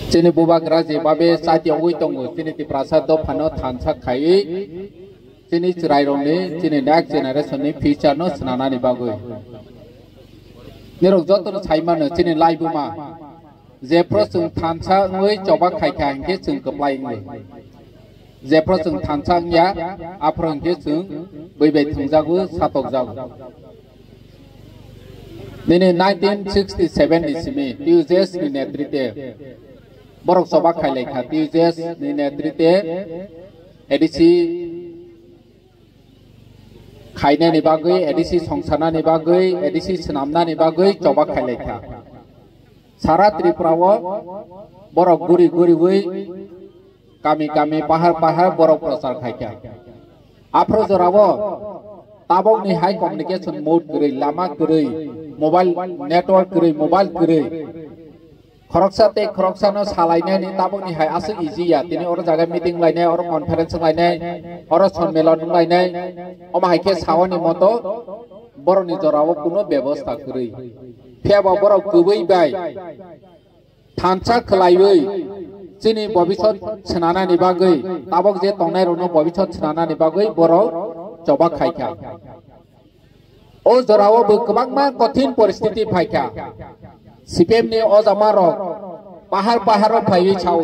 Sini bubak razi babe saat yang wui tunggu sini di prasad do pano tansak kai sini cerai rongni sini next generation ni future no senana ni bagui ni rok joto no caiman no sini live ma Zepro sung tansak ngui coba kai kai ke sung keplai ngui Zepro sung tansak ya aprong ke sung bebe tungjagu satok jagu Nini 1967 isimi Tuesdays ni netrite Borok sobak kai lekha Tuesdays ni netrite edisi Khaina ni bagui edisi songsana ni bagui edisi senamna ni bagui sobak kai lekha Sara Tripurawo borok guri guri wui kami pahar borok prasar khaikya Apro jorawo tabok ni high communication mode guri lama guri mobile network guri mobile guri khoroksa no salainai ni tabok ni hai asu easy ya tini or jaga meeting lainai or conference lainai or sonmelon lainai oma haike sawani moto boro ni jorawo kuno byabostha guri pheba boro gubai bai thansa khlaibai chini bobishot chnana ni bagui tabok je tongnai rono bobishot chnana ni bagui boro coba khaikha o jorawo bo kwbangma kothin poristiti phaikha CPM ni o jamaro pahar phaiwi chau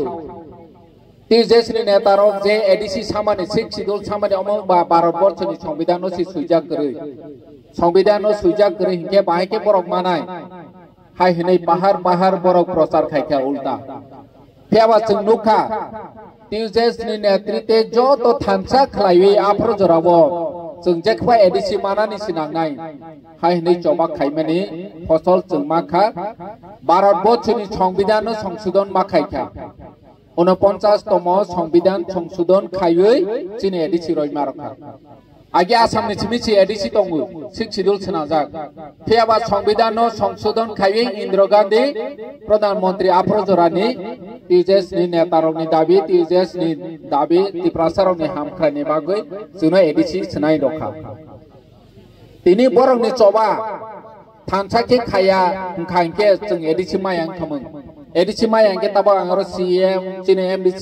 TJS ni neta rok je ADC samani Sikh Schedule samani omo Bharat Borsh ni সংবিধান no si suijak gori সংবিধান no suijak gori hinke bahike borok manai hai hinai pahar borok prasar khaikha ulta pheba chung nukha TJS ni netrite joto thansa khlaiwi apro jorawo chung jekwa ADC manani sinangnai hai hinai choba khaimani ফসল chung makha Bharat Borsh ni সংবিধান no সংশোধন makhaikha 49তম সংবিধান সংশোধন খাইयै চিনি ADC রইমা রখা আগে আসামনি চিমিছি ADC তঙ্গু Sikh Schedule সেনাজাক ফেয়াবা সংবিধান সংশোধন খাইयै ইন্দিরা গান্ধী প্রধানমন্ত্রী আফরোজরানি টিজেস নি নেতারংনি দাবি টিজেস নি দাবি টিপ্রাসারংনি হামখ্রানি বাগৈ जोंनो এডিসি সেনাই রখা তিনি বরংনি চবা থানসাকে খায়া খাইকে जों এডিসি মায়াং খামং ADC mayang kita bang orang CM, cini MDC,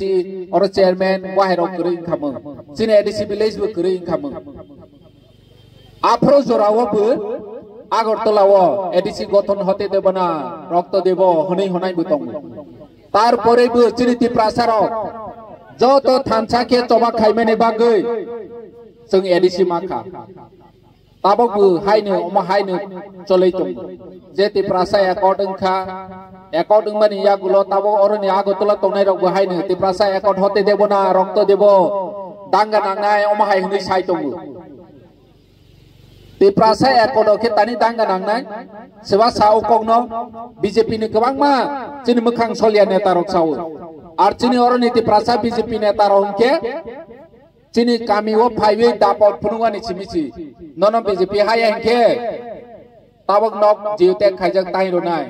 orang chairman, wahai orang kering kamu, cini ADC village bu kering kamu. Apro jorawo bu, agar tolawo ADC goton hote debana, rokto debo, honai butong. Tar pore bu cini ti prasaro, joto thansa ke coba khaimene bagui, sung ADC maka. Tabok bu haine oma haine cholei tung, jeti prasaya kodeng kha. According mani ya gulo tabo orang ni agotola tongnai rok bahai ni tiprasa akod hote debo na rokto debo dangga nangnai omahai huni sai tongu tiprasa akod oke tani dangga nangnai sewa sao kongno BJP ni kwbangma chini mukhang solia neta rok sao ar chini orang ni tiprasa BJP neta rongke chini kami o phaiwe dapot phunungani chimichi nono BJP hai engke tabok nok jiutek khaijak tai ronai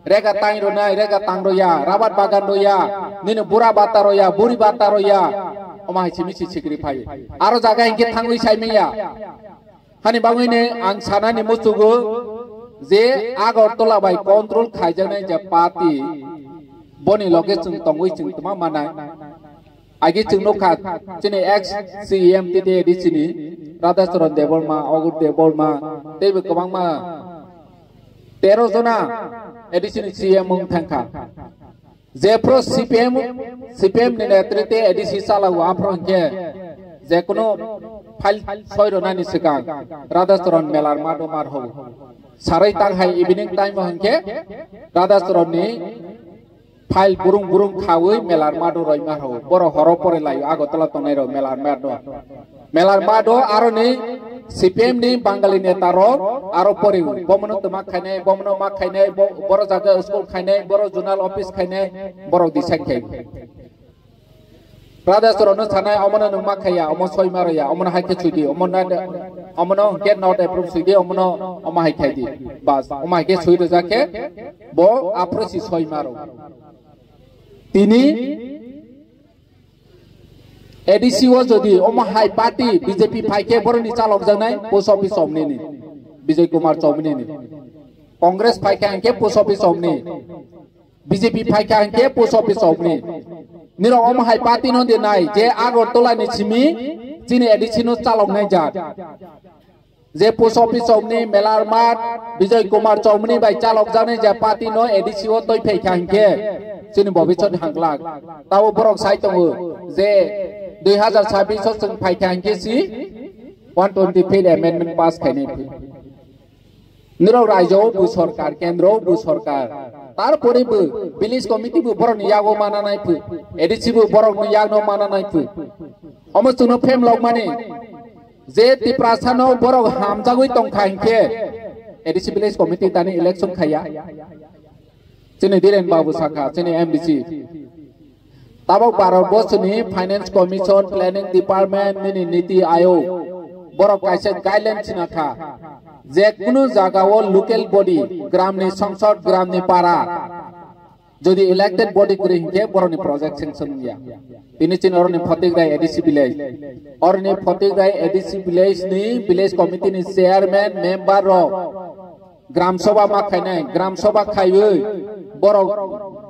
Rega tang ronai, rega tang roya, rabat bagan roya, nini bura bata roya, buri bata roya, omah cimici cikri pai. Aro jaga ingkit tangui sai meya. Hani bangun ini angsana ni musugu, je agor tola bai kontrol khaijane japati, boni loge cung tongui cung tuma mana. Agi cung nukhat, cini ex CM titi di sini, Radhacharan Debolma, Ogur Debolma, Dewi Kebangma, 13 jona edisi CM mung thangkha Zepro CPM ni netrite edisi salau apron ke je kono file 6 rona ni sikang Radhacharan melar mado mar ho sarai tang hai evening time hangke Radhacharan ni file burung khawi melar mado roi mar ho boro horo pore lai agotala tonai ro melar mado aro ni CPM ni Bangali neta ro aro pori bomono tama khaine bomono ma khaine boro jaga school khaine boro journal office khaine boro disang khai Radhacharan thanai omono nungma khaya omo soi maraya omono haike chudi omono get not approve chudi omono oma hai khai di bas oma haike chui rojake bo aprosi soi maro tini ADC o jodi oma hai party BJP phaike boroni chalok jangnai post office omni ni Vijay Kumar Chaumini ni Congress phaike angke post office omni BJP फाइका के post office ऑफनी निरो ओम high party no देनाय जे आगरतला नि सिमी चिनि एडिसिनो चालंनाय जात जे post office ऑफनी मेलारमाट Vijay Kumar चौमनी bye चालक जाने जे party no एडिसिओ तय फाइका के चिनि भविष्य हांगलाक ताव बरक साइतंगो जे 2026 जों फाइका के सि 125 एमेंडमेंट पास खायने निरो राज्यों सरकार केंद्रों सरकार तारपरे विलेज कमिटी बरक यागो माना नाय एडिसी बरक यागनो माना नाय अमसुनो फेम लग माने जे तिप्रासानो बरक हामजागै तंखांखे एडिसी विलेज कमिटी तानि इलेक्शन खाया चिनि धीरेन बाबू साखा चिनि एमडीसी ताबक भारत बर्षनि फाइनेंस कमिशन प्लानिंग डिपार्टमेंट नि नीति आयोग बरक कायसे गाइडलाइन चिनाखा जे कुनु जागाओ लोकल बॉडी ग्रामनि संसद ग्रामनि पारा जदि इलेक्टेड बॉडी ग्रिंके बरनि प्रोजेक्ट सेंक्शन गया तिनि चिन अरनि फतिग्राय एडिसी विलेज अरनि फतिग्राय एडिसी विलेज नि विलेज कमिटी नि चेयरमैन मेंबर रो ग्राम सभा मा खायनाय ग्राम सभा खायो बरक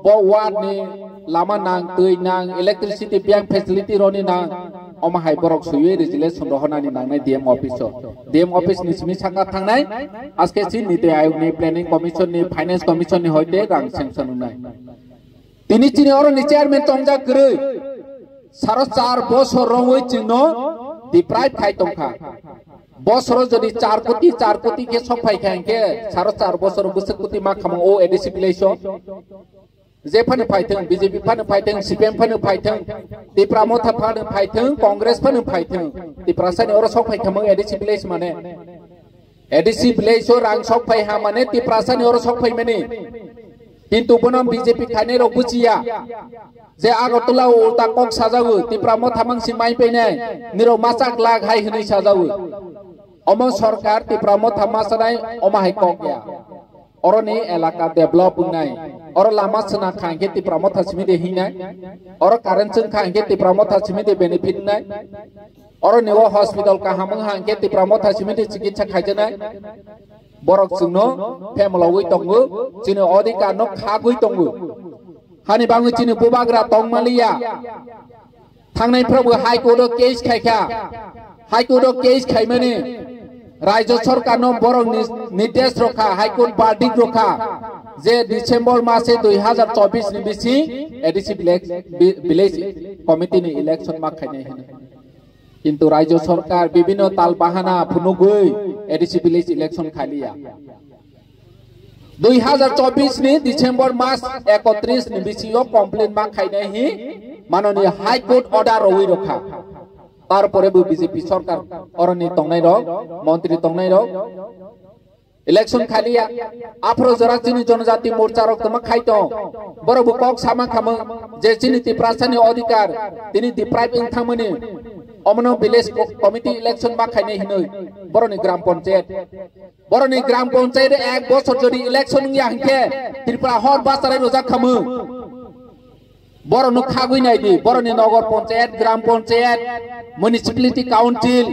ब वार्ड नि लामा नां दै नां इलेक्ट्रिसिटी बैंक फेसिलिटी रोनि नां अमाहाय बरक सुयो रेजुलेशन रहनानि नांनाय डीएम ऑफिस नि सिमी साखा थांनाय आजके सि नीति आयोग नि प्लानिंग कमिशन नि फाइनेंस कमिशन नि होयते रां सेंक्शन होनाय तिनि चिनि अरनि चेयरमैन तंजा गरै सारो 4 बছর रंगै चिनो डिप्राइव खाय तंखा बছर जदि 4 कोटी के सफाई खायके सारो 4 बছর बोसोर कोटी मा खाम ओ एडिसी विलेजो जे फानो फाइथों बीजेपी फानो फाइथों सीपीएम फानो फाइथों तिप्रा मथा फानो फाइथों कांग्रेस फानो फाइथों तिप्रा सानि और सफाई खाम एडिसी विलेज माने एडिसी विलेज रां सफाई हा माने तिप्रा सानि और सफाई माने किंतु बनम बीजेपी खाने रो बुजिया जे आगरतला उल्टा कक साजावो तिप्रा मथा मांसि माइ पैनाय निरो मासाक लाग हाय हनै साजावो अम सरकार तिप्रा मथा मासानाय अमाहाय कक गया अरनि एलाका डेभलप नाय और लामा सना खांगे तिप्रा मथा सिमिदे हिनाय और कारेन्ट जों खांगे तिप्रा मथा सिमिदे बेनिफिट नाय और नेव हॉस्पिटल का हामं हांगे तिप्रा मथा सिमिदे चिकित्सा खायजनाय बरक जोंनो फेमलावै दंगो चिनो अधिकार न खागै दंगो हानि बाङै चिनो बुबाग्रा दंमालिया थांनायफ्रावबो हाई कोर्ट केस खायखा हाई कोर्ट केस खायमाने राज्य सरकार नो बरक निर्देश रखा हाईकोर्ट बार्डिक रखा जे डिसेम्बर मासे 2024 नि बिसि एडिसी विलेज कमिटी नि इलेक्शन मा खायनाय हने किंतु राज्य सरकार विभिन्न ताल बाहाना फुनुगै एडिसी विलेज इलेक्शन खालिया 2024 नि डिसेम्बर मास 31 नि बिसियो कमप्लेन मा खायनाय हि माननीय हाईकोर्ट ऑर्डर रवै रखा तारपरे बीजेपी सरकार अरनि तंनाय रग मंत्री तंनाय रग इलेक्शन खालिया आफ्रो जराचिनी जनजाति मोर्चा रक्तमा खाइतो बरबु कक सामा खाम जे चिनि तिप्रासानि अधिकार तिनि डिप्राइव इंथामनि अमनो विलेज कमिटी इलेक्शन मा खायनाय हिनै बरनि ग्राम पंचायत 1 बছর जदि इलेक्शन या हंके त्रिपुरा हर बासाराय रोजा खामो बरनो खागै नायदि बरनि नगर पंचायत ग्राम पंचायत म्युनिसिपालिटी काउंसिल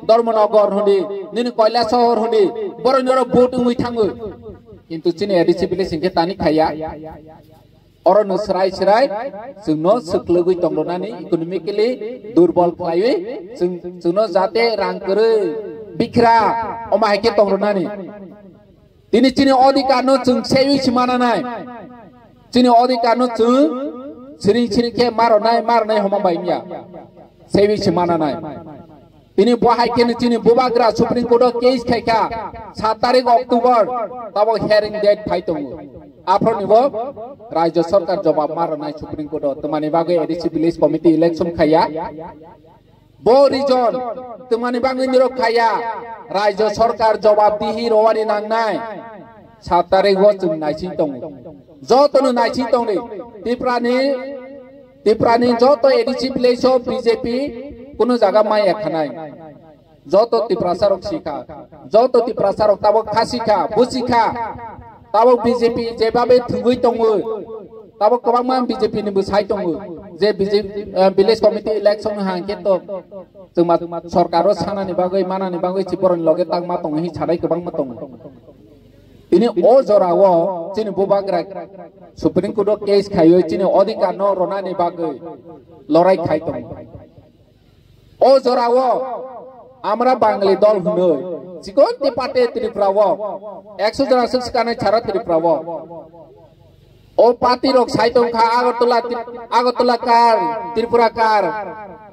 धर्मनगर होनि निनि कयला शहर होनि बरनि र भोट उमै थाङो किंतु चिनि एडिसी विलेज हिंके तानि खाया अरनो सराय जोंनो सोख्लोगै दंलनानै इकोनॉमिकली दुर्बल खायै जोंनो जाते रां करे बिखरा अमाहायके दंलनानै दिनै चिनि अधिकार न जों सेवि सिमानानाय चिनि अधिकार न जों सिरिं के मारनाय हमाबायनिया सेवि सिमानानाय दिनै बहायके चिनि बुबाग्रा सुप्रीम कोर्ट केस खायखा 7 तारिख अक्टोबर तब हियरिंग डेट फाइतों आफ्रोनिबो राज्य सरकार जवाब मारनाय सुप्रीम कोर्ट तमानि बागै एडिसी विलेज कमिटी इलेक्शन खाया बो रिजन तमानि बागै निरो खाया राज्य सरकार जवाब दिहि रवानि नांनाय 7 तारिख जों नायसिन दं जतनो नायसिन दं नै तिप्रानि जत एडिसी विलेज बीजेपी কোনো জায়গা মাই এখানাই যত তিপ্রাসারক শিখা যত তিপ্রাসারক তাবক খাসিখা বুসিখা তাবক বিজেপি যেভাবে থুগৈ দङो তাবক गोबां বিজেপি नि साइ दङो जे विलेज कमिटी इलेक्शन हांके तो जों सरकारो सानानि बागै मानानि बागै चिपरन लगे तांमा दङ हि छाडाय गोबां मा दङ Ini o jorawo chini bubagra Supreme Court case khayo chini odikar no rona ni bagai lorai khai tong o jorawo amra Bangli dol hunoi chikon te pate Triprawo 100 jona sikane chara Triprawo o party rok sai tong kha Agartala kar Tripura kar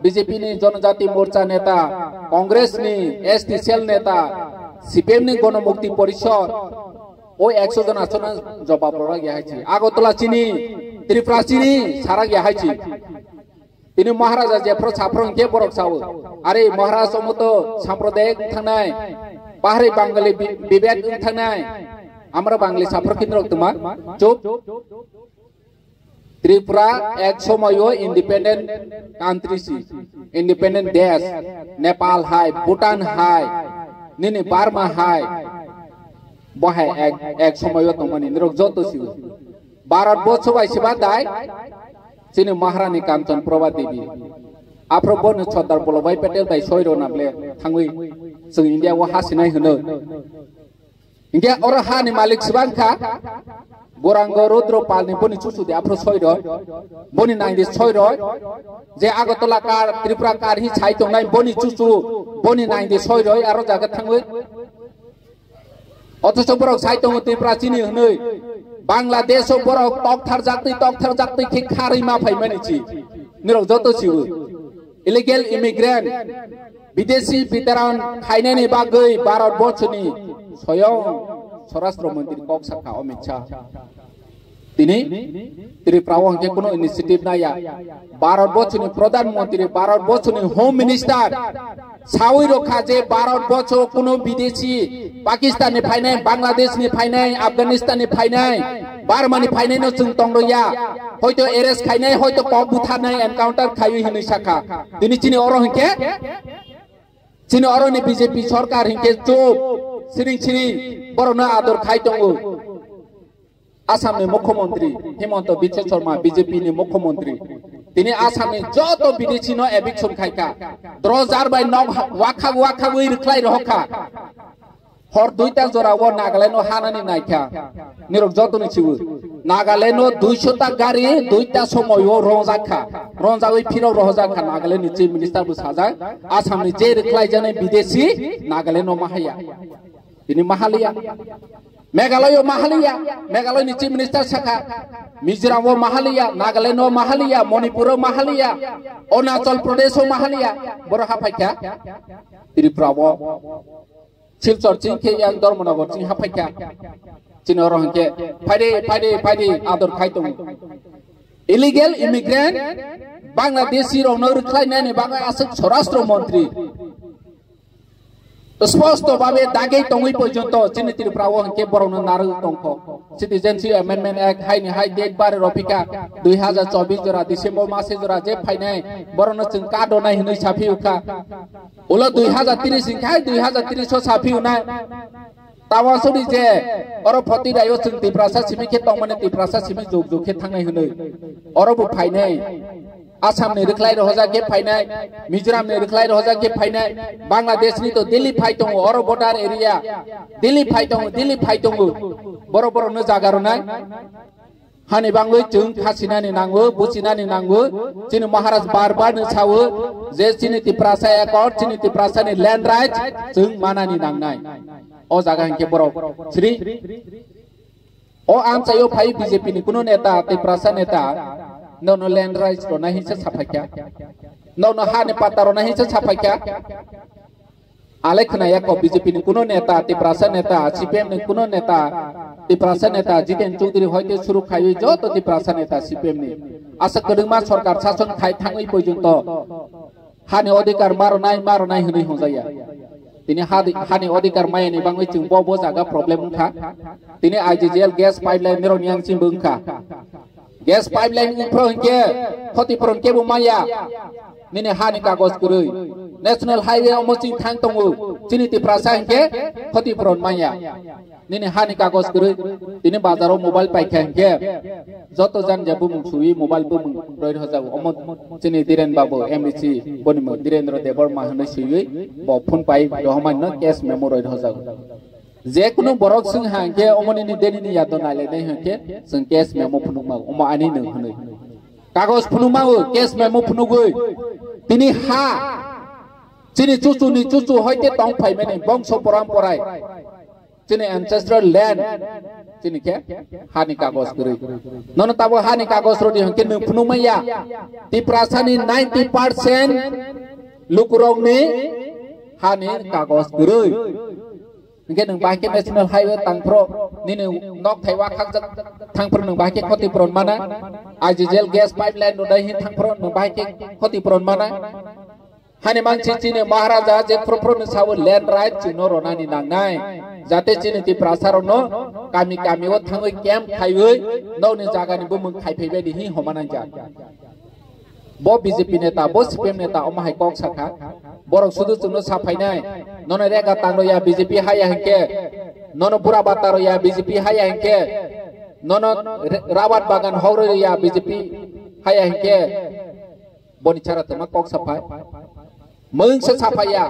BJP ni Janajati Morcha neta Congress ni ST cell neta CPM ni Ganamukti Porishod o 100 জন আসনা জবাব ররা গিয়া হাইছি আগরতলা চিনি ত্রিপুরা চিনি সারা গিয়া হাইছি তিনি মহারাজা যে প্রসাফরং কে বরক Sao আরে মহারাজ সমত সাম্প্রদায়িক থানায় পাহাড়ি বাঙালি বিবেক থানায় আমরা বাঙালি সাফর কেন্দ্র তোমার চুপ ত্রিপুরা এক সময় ইন্ডিপেন্ডেন্ট কান্ট্রি সি ইন্ডিপেন্ডেন্ট দেশ নেপাল হাই ভুটান হাই নিনি বার্মা হাই Bahai ek somayo tomani nirok joto siu. Barat botso bai sibadai. Sini Maharani Kanchan Prabha Devi. Apro bon chodar bolo bai Patel bai soiro nable thangui. Sung India wa hasinai hono. India ora ha ni Malik Sibanka. Borango Rudro Pal ni boni chusu de apro soiro. Boni nang di soiro. Je Agartala kar Tripura kar hi chai tong nai boni chusu. Boni nang di soiro aro jaga thangui. অথচ বরক সাইতমতি প্রাচীনি হনই বাংলাদেশ বরক তকথার জাতি কি খারি মা ফাইমানিছি নিরক যত see you illegal immigrant বিদেশি বিতরণ খাইনানি বাগৈ ভারতবর্ষনি স্বয়ং স্বরাষ্ট্রমন্ত্রী কক্সাখা অমিত শাহ তিনি ত্রিপুরাও হকে কোনো ইনিশিয়েটিভ নাইয়া ভারতবর্ষনি প্রধানমন্ত্রী ভারতবর্ষনি হোম মিনিস্টার সাউই রক্ষা যে ভারতবর্ষ কোনো বিদেশি পাকিস্তানি ফাইনাই বাংলাদেশনি ফাইনাই আফগানিস্তানি ফাইনাই বার্মানি ফাইনাই নো जों তংরয়া হয়তো এরেস্ট খাইনাই হয়তো কক বুথানাই এনকাউন্টার খাইই হিনি শাখা তিনি চিনি অর হকে চিনি অরনি বিজেপি সরকার হকে চুপ সিরিং বরনা আদর খাই তঙ্গু আসামনি মুখ্যমন্ত্রী হেমন্ত বিশ্ব শর্মা বিজেপি নি মুখ্যমন্ত্রী তিনি আসামনি যত বিদেশি ন এভিকশন খাইকা 10000 বাই 9 ওয়াখা উই রিক্লাই রহকা হর দুইটা জোড়া ও নাগাল্যান্ড হানানি নাইকা নিরক যতনি ছিউ নাগাল্যান্ড 200 টা গাড়ি দুইটা সময় ও রঞ্জাওই ফিরো রহজাখা নাগাল্যান্ড চিফ মিনিস্টার বু সাজা আসামনি যে রিক্লাই জানে বিদেশি নাগাল্যান্ড মাহায়া তিনি মাহালিয়া Meghalaya Mahalia, Meghalaya Chief Minister Saka, Mizoram Mahalia, Nagaland Mahalia, Manipur Mahalia, Arunachal Pradesh Mahalia, Borahapaka, Tripura, Silchar Chinke yang Dormonagor Chin Hapaka, Chinorohanke, Pade, other Kaitung. Illegal immigrant, Bangladeshi or no recline any Bangladesh Sorastro Montri. স্পষ্ট ভাবে দাগে টঙ্গই পর্যন্ত চিনি ত্রিপুরা হকে বরণ নারু টঙ্ক citizenship amendment act হাইনি high date বারে রফিকা 2024 জোড়া December মাসে জোড়া যে ফাইনাই বরণ চিন কাডো নাই হই সাফি উখা ওলো 2030 ইনখাই 2030 সাফি উনাই তাওয়াসুরি যে অরফতি রায়ো চিন ত্রিপুরা সিমিকে টংমানে ত্রিপুরা সিমি জুগজুকে থাংনাই হই অরবু ফাইনাই आसाम ने रिक्लाई रहोजा के फाइनाय मिजोराम ने रिक्लाई रहोजा के फाइनाय बांग्लादेश नि तो दिल्ली फाइटों और बॉर्डर एरिया दिल्ली फाइटों बरो न जागारो नाय हानि बांगै जों खासिनानि नांगो बुसिनानि नांगो चिनि महाराज बार न सावो जे चिनि तिप्रासा एकॉर्ड चिनि तिप्रासानि लैंड राइट जों मानानि नांनाय ओ जागा हंके बरो श्री ओ आम चायो फाइ बीजेपी नि कुनो नेता तिप्रासा नेता no land rights ro nahi se sapakya no ha ne pata ro nahi se sapakya alekhna ya ko BJP ni kuno neta tiprasa neta CPM ni kuno neta tiprasa neta Jiten Choudhury hoite shuru khai joto tiprasa neta CPM ni asa kodungma sarkar shason khai thangui porjonto ha ni odhikar maro nai hunoi hojaya তিনি হানি অধিকার মাইনি বাংলাই চিং বো জায়গা problem উঠা তিনি IGGL gas pipeline Nero নিয়াং চিং বুংখা gas pipeline infra হইকে ক্ষতিপূরণ কেবু মাইয়া নিনে হানি কাগজ কুরুই ন্যাশনাল হাইওয়ে অমচিং থাং তঙ্গু চিনি তিপ্রাসা হইকে ক্ষতিপূরণ মাইয়া নিনে হানি কাগজ কুরুই তিনি বাজারও মোবাইল পাইখা হইকে যত জান যে বুমুং সুই মোবাইল বুমুং রয় হজাও অম চিনি দিরেন বাবু এমএসি বনিম দিরেন্দ্র দেববর্মা হনে সুই ব ফোন পাই রহমান্য ক্যাশ মেমো রয় হজাও जे कुनु बरक जों हांके अमनिनि देनिनि यादो नायलायनाय हांके जों केस मेमो फुनुमाव अमा आनि नों होनो कागज फुनुमाव केस मेमो फुनुगै तिनि हा चिनि चुचु हयते टं फाइमेनि बंश परम्पराय चिनि एंसेस्ट्रल लैंड चिनि के हानि कागज गरै नन ताबो हानि कागज रोदि हांके नों फुनुमाया ति प्रासानि 90% लुकुरंनि हानि कागज गरै Nge nung bahke national highway tangpro nini nok thaiwa khakjak thangpro nung bahke khoti pron mana IGL gas pipeline nodai hin thangpro nung bahke khoti pron mana hani manchi chini maharaja je propro ni sawo land right chino ronani nangnai jate chini ti prasaro no kami o thangoi camp khaioi no ni jaga ni bu mung khaipei bedi hi homanan ja bo BJP neta bo CPM neta omahai kok sakha borok sudu chungno safainai nono rega tangro ya BJP haya hengke nono pura bataro ya BJP haya hengke nono rawat bagan horo ya BJP haya hengke boni cara tama kok safai mung se safaya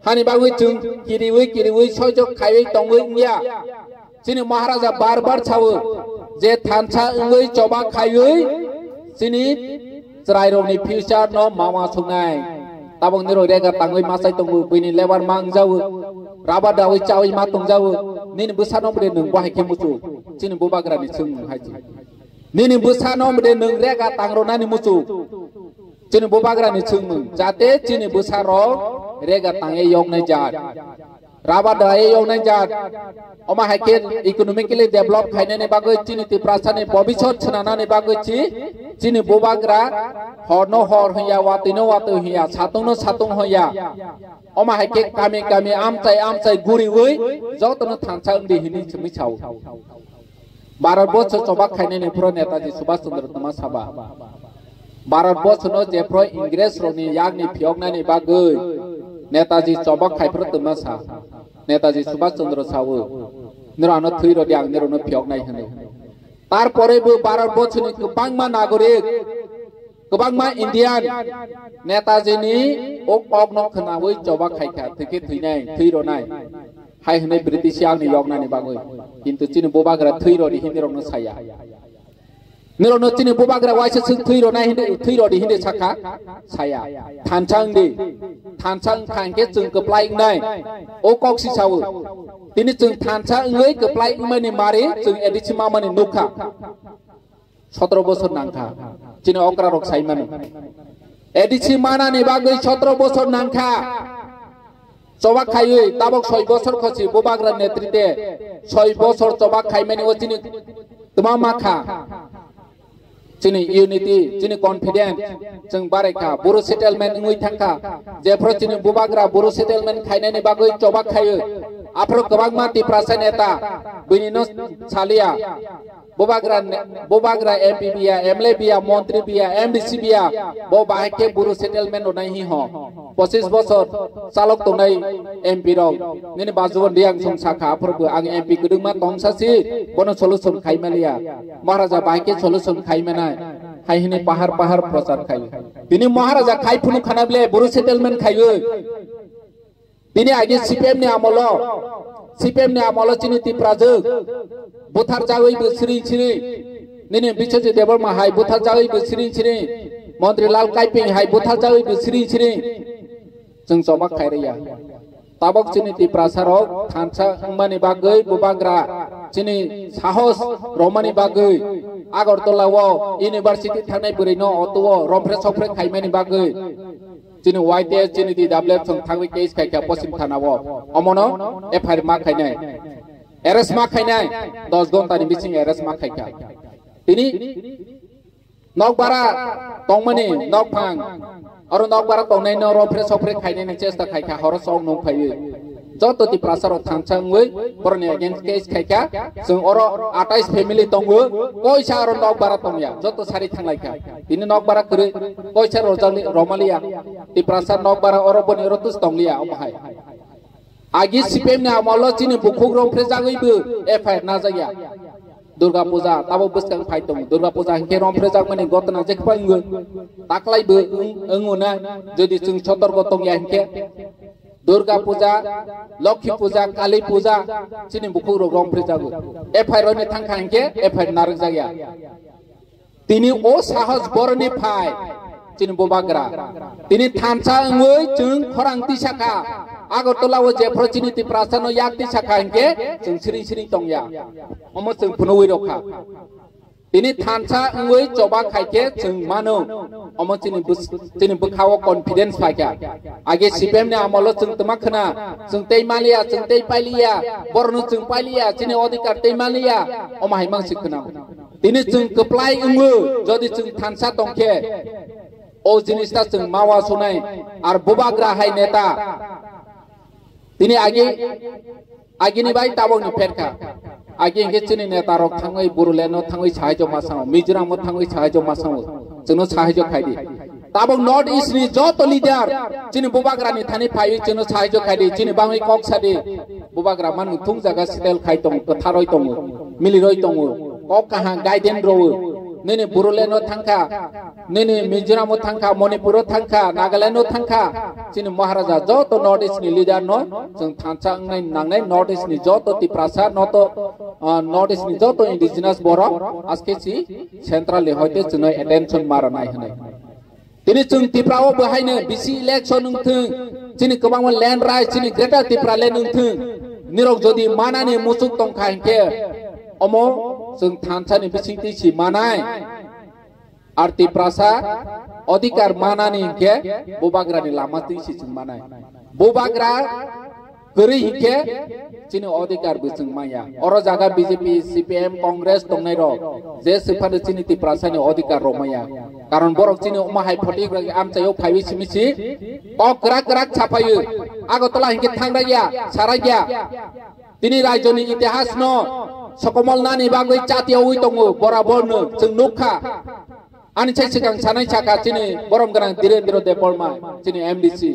hani bagui chung kiriwi sojo khaiwi tongwi nya sini maharaja bar chawo je thancha ungwi choba khaiwi sini Seraironi future no mama sungai tabung niro rega tangoi masai tunggu bini lewar mang jauh rabat dawi cawi matung jauh nini busano mede nung bahai kemucu cini bubagra ni sung haji nini busano mede nung rega tangrona ni mucu cini bubagra ni sung jate cini busaro rega tangai yong na jat rabat dawi yong na jat oma hakin economically develop khaine ni bagoi cini ti prasane bobishot chnana ni bagoi cini bubagra horno hor hoya watino watu hoya satung hoya oma haike kami amchai guri woi jotno thancha ungdi hini chumi chau Bharat bocho chobak khaine ni pro Netaji Subhash Chandra Bose saba Bharat bocho no je pro Ingres roni yagni phiokna ni bagoi Netaji chobak khai pro tumasa Netaji Subhash Chandra sawo nirano thuiro diang nirono phioknai hone tarpore bo Bharat bocho ni kobangma nagorik Kebangma Indian Netaji ni ok nok khnawoi choba khaikha thike thuinai thuironai hai hne British yang ni yogna ni bagoi kintu chini bobagra thuiro di hindi rong saya nirono chini bobagra waise thuironai hindi thuiro di hindi sakha saya thanchang khangke chung keplai nai okok si sawu tini chung thanchang ngoi keplai mani mari chung edichima mani nukha 17 বছর নাংখা চিনি অকরা rock সাইমানি ADC মানা নি বাগৈ 17 বছর নাংখা চবা খাইই তাবক 6 বছর খসি বুবাগ্রা নেতৃত্বে 6 বছর চবা খাইমানি ও চিনি তোমা মাখা চিনি ইউনিটি চিনি কনফিডেন্স जों बारायखा बर' सेटेलमेन्ट ngui थांखा जेफ्रो चिनि बुबाग्रा बर' सेटेलमेन्ट खाइनानि बागै चबा खायो आफ्रो गोबां माति प्रासा नेता बिनिनो सालिया बुबाग्रा MP बिया MLA बिया मन्त्री बिया MDC बिया बो बाहायके बर' सेटेलमेन्ट ओनाय हि ह 25 বছর চালক तंनाय MP रक निनि बाजुवन दियां संसाखा फोरबो आं MP गदुंमा तंसासि बनो सलुसन खाइमालिया महाराजा बाहायके सलुसन खाइमानाय हाइहने पहाड़ प्रचार खायो दिनै महाराजा खाइफुनु खानाब्ले बर' सेटेलमेन्ट खायो दिनै आगे CPM नि आमल चिनि तिप्राजो बुथार जावै बोसोरि निनि बिश्वजित देबर्मा हाय बुथार जावै बोसोरि मन्त्री लाल काइपिं हाय बुथार जावै बोसोरि जों जबा खायरिया ताबक चिनि तिप्रासारक थानसा मानि बागै बुबाग्रा चिनि साहस रमानि बागै आगरतलाव इउनिभार्सिटी थांनाय बोरैनो अट'व रमफ्रे सफ्रे खाइमानि बागै चिनि YTS चिनि DWF जों थांबै केस खायखा पश्चिम थानाव अमनो FIR मा खायनाय एरेस्ट मा खायनाय 10 घन्टानि बिसिं एरेस्ट मा खायखा तिनि नकबारा तंमानि नकफां आरो नकबारा तंनाय न रमफ्रे सफ्रे खायनायनि चेष्टा खायखा हर सं नं खायो जत ति प्रासार थांचांगै बरनि अगेन्स्ट केस खायखा जों अरो 28 फेमिलि तंगो कयसा आरो नकबारा तंया जत सारि थांलायखा दिनै नकबारा करे कयसा रमालिया ति प्रासार नकबारा अरो बनि रतुस तंलिया अमहाय आगि CPM नि आमल चिनि बुखुग्रम फ्रेजागैबो FIR ना जाया दुर्गा पूजा ताबो बस्कां फाइतों दुर्गा पूजा के रम फ्रेजाग माने गतना जेखपांगो ताकलायबो ओंगोना जदि जों सतर्क तंया हके दुर्गा पूजा लक्ष्मी पूजा काली पूजा चिनी बुखु रोगम फ्रिजागु एफआईआर ने थांखा इनके एफआईआर नारक जाया तिनी ओ साहस बरनि फाय चिनी बोबाग्रा तिनी थानसा अंगै जों खरांति साखा आगरतलाव जेफ्र चिनी ति प्रासानो याक्ति साखा इनके जों सिरि सिरि तंगया अमो जों फुनोइ रखा तिनी थानसा अंगै जबा खाइके जों मानो अमो चिनी बुखाव कॉन्फिडेंस फायका आगे सीपीएम ने आमलो जों तमा खना जों तैमालिया जों तैपालिया बरनु जों पालिया चिनी अधिकार तैमालिया अमाहाय मांसि खना तिनी जों कप्लाय अंगो जदि जों थानसा तंखे ओ जिनिसटा जों मावा सुनाय आर बुबाग्रा हाय नेता तिनी आगे नि बाय ताबंनि फेरखा आगे इंगे चिनी नेता रक थाङै बुरुलेनो थाङै साहायज मासाव मिजोराम थाङै साहायज मासाव जोंनो साहायज खायदि ताबं नॉर्थ ईस्ट नि जत लीडर चिनी बुबाग्रानि थानि फाइ जोंनो साहायज खायदि चिनी बाङै कक सादि बुबाग्रा मान थुं जागा सिटेल खाय दं कथारय दं मिलिरय दं कक काहा गाइडेन रव नेने बुरुलेनो थांखा नेने मिजोराम थांखा मणिपुर थांखा नागालैंड थांखा चिनी महाराजा जत नॉर्थ ईस्ट नि लीडर न जों थांचा नांनाय नॉर्थ ईस्ट नि जत तिप्रासा नॉर्थ ईस्ट नि जत इंडिजिनास बर आजकेसि सेंट्रल हयते जोंनो एटेंशन मारनाय होनाय तिनी जों तिप्राओ बहायनो बिसि इलेक्शन नोंथों चिनी गोबां लैंड राइट चिनी ग्रेटर तिप्रा ले नोंथों निरक जदि मानानि मुसुक तंखा हिंके अमो जों थानसानि बिसिंतिसि मानाय आर तिप्रासा अधिकार मानानि हिंके बुबाग्रानि लामा तिसि जों मानाय बुबाग्रा गरै हिंके चिनी अधिकार बिजों माया अर जागा बीजेपी सीपीएम कांग्रेस दंनाय र जे सिफानो चिनी तिप्रासानि अधिकार रमाया कारण बरक चिनी माहाय फटिग्रा आमचायाव फाइबि सिमिसि ककरा करा छापायो आगतला हिंके थांराया साराया तिनी राज्यनि इतिहास न सकमल नानि बागै चातियावै दङ बराबरनो जों नुखा आनिसाय सिगां सानाय साखा चिनी बरम गोनां धीरेन्द्र देबबर्मा चिनी एमडीसी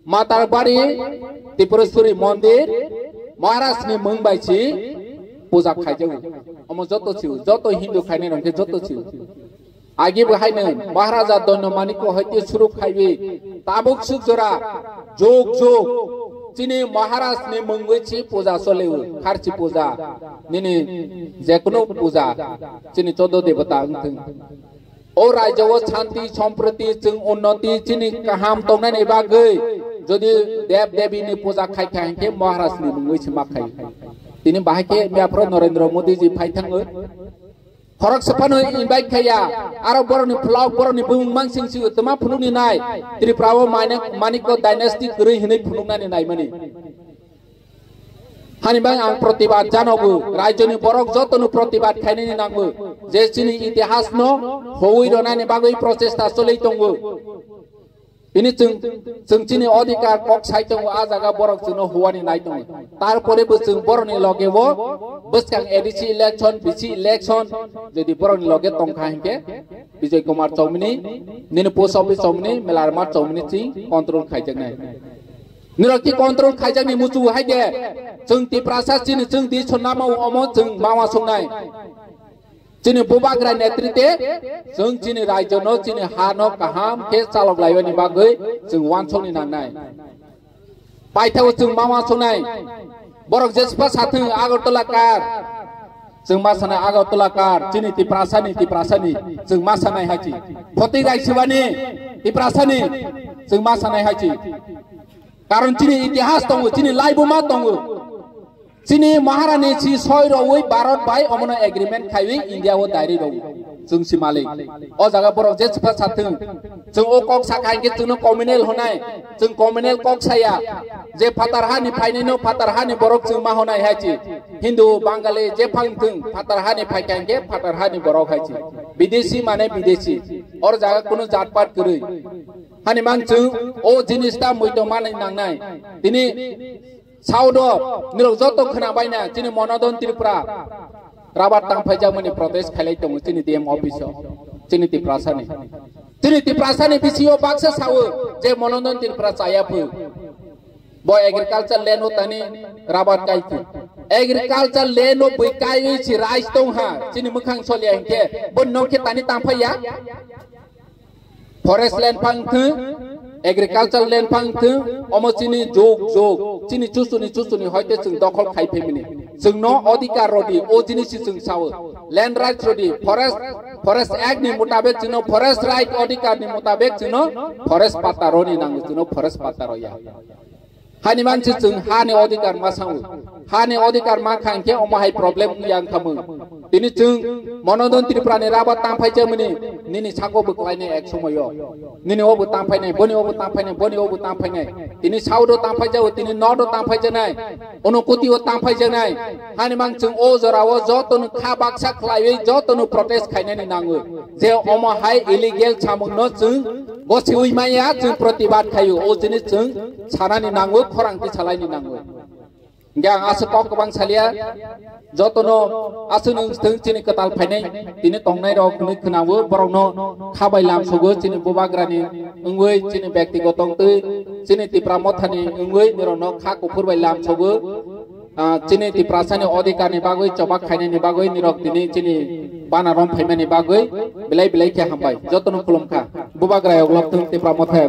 मातारबाड़ी त्रिपुरेश्वरी मंदिर महाराष्ट्रनि मंबाइछि पूजा खायजो अमो जत हिंदू खायने रंगे जत छि आगे बहायनो महाराजा दैन्यमानिको हयते सुरु खायबि ताबुक सुजरा जोग जोग चिनी महाराष्ट्रनि मंगैछि पूजा सोलेउ खारछि पूजा निनि जेकुनो पूजा चिनी 14 देवता अंथों ओ राज्यव शांति सम्प्रति जों उन्नति चिनी गाहाम तंनायनि बागै जदि देव देवीनि पूजा खायखा हिंके महाराष्ट्रनि मंगैछि माखाय तिनि बाहायके म्याफ्र नरेंद्र मोदी जी फायथाङो फरक सफानो इनभाइट खाया आरो बरनि फ्लाव बरनि बुं मांसिंसि तमा फुलुनि नाय त्रिपुराव मानिक डायनेस्टी गरै हिनै फुलुंनानि नाय माने हानिबां आं प्रतिबाद जानबो राज्यनि बरक जतनु प्रतिबाद खायनायनि नांगो जे चिनि इतिहास न होवै रनानि बागै प्रचेष्टा सोलै दंगो बिनि जों चिनि अधिकार कक साइतंगो आ जागा बरक जोंनो होवानि नाय दं तारपरेबो जों बरनि लगेबो बसकां एडिसि इलेक्शन बिसि इलेक्शन जदि बरनि लगे तंखा हिंके विजय कुमार चौमिनी निनो पोस्ट ऑफिस चौमिनी मेलारमा चौमिनी थि कंट्रोल खायजोंनाय निरखि कंट्रोल खायजोंनि मुचु हायदे जों तिप्रासा चिनि जों दि सन्नामाव अमो जों मावा संनाय चिनी बुबाग्रा नेतृत्वे जों चिनी राज्य न चिनी हा न गाहाम के चालक लायनि बागै जों वानसंनि नांनाय पाइथाव जों मावा संनाय बरक जेसपा साथों आगरतला कार जों मासानाय आगरतला कार चिनी तिप्रासानि जों मासानाय हायथि फति गायसबानि तिप्रासानि जों मासानाय हायथि कारण चिनी इतिहास दङ चिनी लाइबमा दङ चिनी महारानी छि सय रवै भारत बाय अमनो एग्रीमेंट खायवै इंडिया वो दायरि रव जों सिमाले अ जागा बर जे सिफा साथों जों ओ कक साखायके जोंनो कम्युनेल होनाय जों कम्युनेल कक साया जे फातारहानि फायनैनो फातारहानि बरक जों मा होनाय हायछि हिंदू बांगाली जे फांथों फातारहानि फायखायके फातारहानि बरक हायछि विदेशी माने विदेशी और जागा कोनो जात पात गरै हानि मां जों ओ जिनिसटा मैतो माने नांनाय दिनै साउद निरक जत खोनाबायना चिनि मनोदन त्रिपुरा राबार तांफायजामनि प्रटेस्ट खालाय दङ चिनि डीएम अफिसाव चिनि तिप्रासानि बिसियो बाक्सा सावो जे मनोदन त्रिपुरा चायाफो बो एग्रीकल्चर लैंड होतानि राबार गायफो एग्रीकल्चर लैंड हो बैकायै छि राइस दं हा चिनि मोखां सलिया हिंके बन्नो के तानि तांफाया फरेस्ट लैंड फांथो agricultural land phang thu omo chini jog chini chusuni hoite chung dokhol khai phemini chung no adhikar rodi o jinis chung sawo land right rodi forest act ni mutabek chung forest right adhikar ni mutabek chung forest pata roni nang chung forest pata roya hani manchi chung hani adhikar ma sawo hani adhikar ma khangke omo hai problem yang khamu tini chung monodon triprani rabat tamphai jamani nini sago buklaine ek somoyo nini obu tamphai nai boni obu tamphai nai tini saudo tamphai jaw tini nodo tamphai janai onokuti o tamphai janai hani mang chung o jorawo jotonu kha baksa khlaiwe jotonu protest khaine ni nangu je omo hai illegal chamung no chung gosi uimaya chung pratibad khayu o jinis chung sanani nangu khorangti chalai ni nangu gang asu kok bang salia jotono asu nung thung chini katal phainai tini tongnai rok ni khnawo borongno khabai lam sogo chini bobagrani ungoi chini byaktigot tongtui chini tipramothani ungoi nirono kha kupur bai lam sogo chini tiprasani adhikar ni bagoi chobak khainai ni bagoi nirok tini chini banarom phaimani bagoi belai ke hambai jotono kulumkha bobagrayok lok thung tipramothai